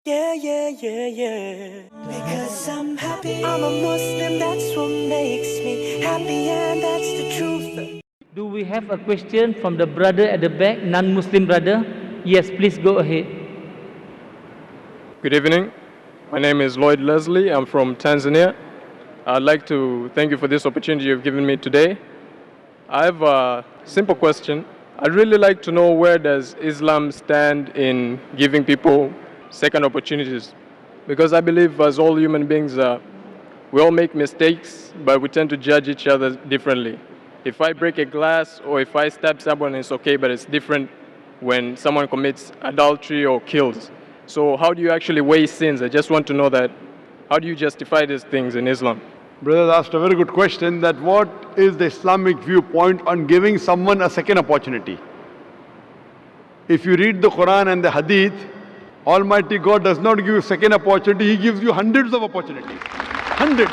Yeah, yeah, yeah, yeah. Because I'm happy. I'm a Muslim, that's what makes me happy, and that's the truth. Do we have a question from the brother at the back, non-Muslim brother? Yes, please go ahead. Good evening. My name is Lloyd Leslie. I'm from Tanzania. I'd like to thank you for this opportunity you've given me today. I have a simple question. I'd really like to know, where does Islam stand in giving people second opportunities? Because I believe, as all human beings, we all make mistakes, but we tend to judge each other differently. If I break a glass or if I stab someone, it's okay, but it's different when someone commits adultery or kills. So how do you actually weigh sins? I just want to know that. How do you justify these things in Islam? Brother asked a very good question, that what is the Islamic viewpoint on giving someone a second opportunity? If you read the Quran and the Hadith, Almighty God does not give you second opportunity, He gives you hundreds of opportunities. Hundreds.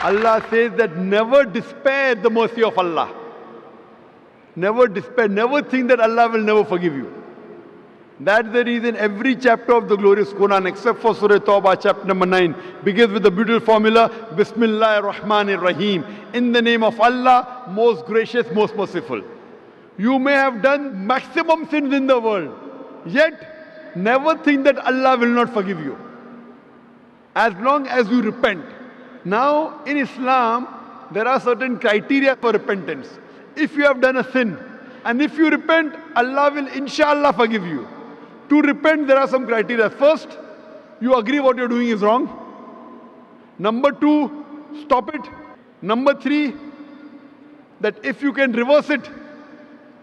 Allah says that never despair at the mercy of Allah. Never despair, never think that Allah will never forgive you. That's the reason every chapter of the glorious Quran, except for Surah Tawbah, chapter number 9, begins with the beautiful formula, Bismillah ar-Rahman ar-Rahim. In the name of Allah, most gracious, most merciful. You may have done maximum sins in the world, yet never think that Allah will not forgive you, as long as you repent. Now, in Islam, there are certain criteria for repentance. If you have done a sin, and if you repent, Allah will inshallah forgive you. To repent, there are some criteria. First, you agree what you're doing is wrong. Number two, stop it. Number three, that if you can reverse it,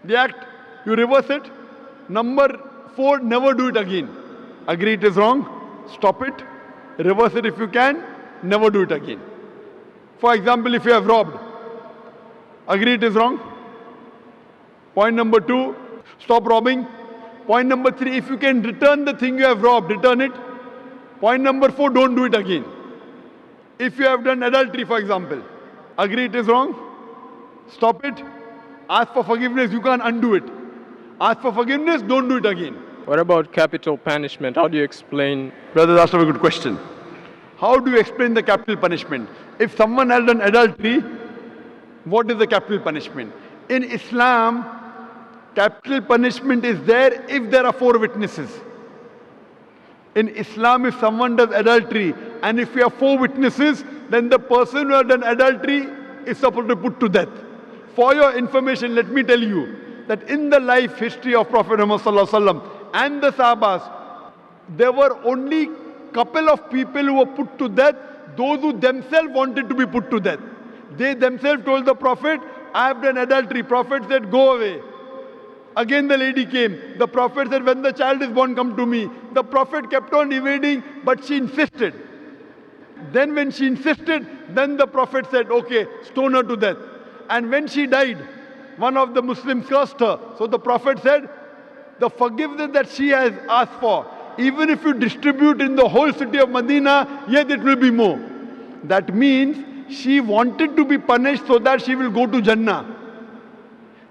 the act, you reverse it. Number four, never do it again. Agree it is wrong, stop it, reverse it if you can, never do it again. For example, if you have robbed, agree it is wrong. Point number two, stop robbing. Point number three, if you can return the thing you have robbed, return it. Point number four, don't do it again. If you have done adultery, for example, agree it is wrong, stop it, ask for forgiveness, you can't undo it. Ask for forgiveness, don't do it again. What about capital punishment? How do you explain? Brother, that's a very good question. How do you explain the capital punishment? If someone has done adultery, what is the capital punishment? In Islam, capital punishment is there if there are 4 witnesses. In Islam, if someone does adultery and if you have 4 witnesses, then the person who has done adultery is supposed to be put to death. For your information, let me tell you that in the life history of Prophet Muhammad and the Sahabas, there were only couple of people who were put to death, those who themselves wanted to be put to death. They themselves told the Prophet, I have done adultery. Prophet said, go away. Again the lady came. The Prophet said, when the child is born, come to me. The Prophet kept on evading, but she insisted. Then when she insisted, then the Prophet said, okay, stone her to death. And when she died, one of the Muslims cursed her. So the Prophet said, the forgiveness that she has asked for, even if you distribute in the whole city of Medina, yet it will be more. That means she wanted to be punished so that she will go to Jannah.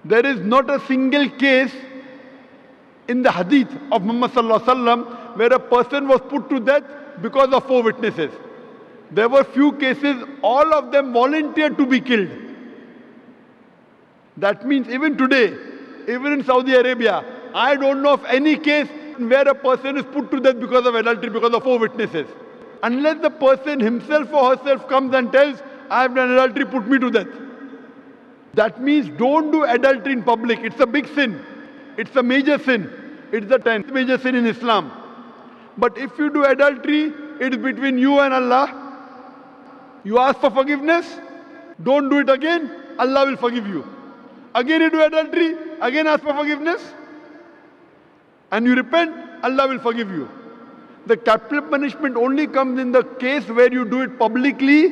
There is not a single case in the hadith of Muhammad sallallahu alaihi wasallam where a person was put to death because of 4 witnesses. There were few cases, all of them volunteered to be killed. That means even today, even in Saudi Arabia, I don't know of any case where a person is put to death because of adultery, because of 4 witnesses. Unless the person himself or herself comes and tells, I have done adultery, put me to death. That means don't do adultery in public. It's a big sin. It's a major sin. It's the 10th major sin in Islam. But if you do adultery, it is between you and Allah. You ask for forgiveness, don't do it again, Allah will forgive you. Again you do adultery, again ask for forgiveness, and you repent, Allah will forgive you. The capital punishment only comes in the case where you do it publicly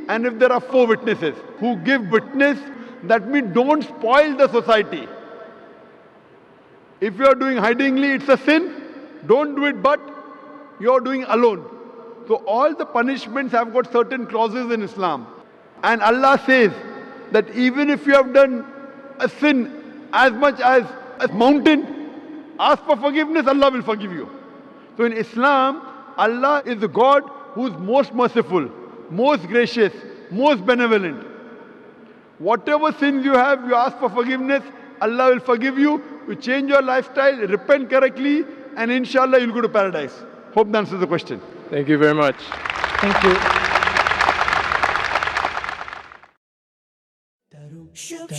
and if there are 4 witnesses who give witness. That means don't spoil the society. If you are doing hidingly, it's a sin. Don't do it, but you are doing alone. So all the punishments have got certain clauses in Islam. And Allah says that even if you have done a sin as much as a mountain, ask for forgiveness, Allah will forgive you. So in Islam, Allah is the God who is most merciful, most gracious, most benevolent. Whatever sins you have, you ask for forgiveness, Allah will forgive you. You change your lifestyle, repent correctly, and inshallah you'll go to paradise. Hope that answers the question. Thank you very much. Thank you.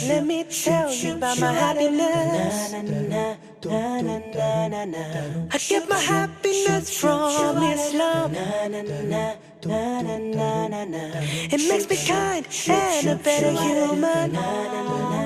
Let me tell you about my happiness. I get my happiness from Islam. It makes me kind and a better human.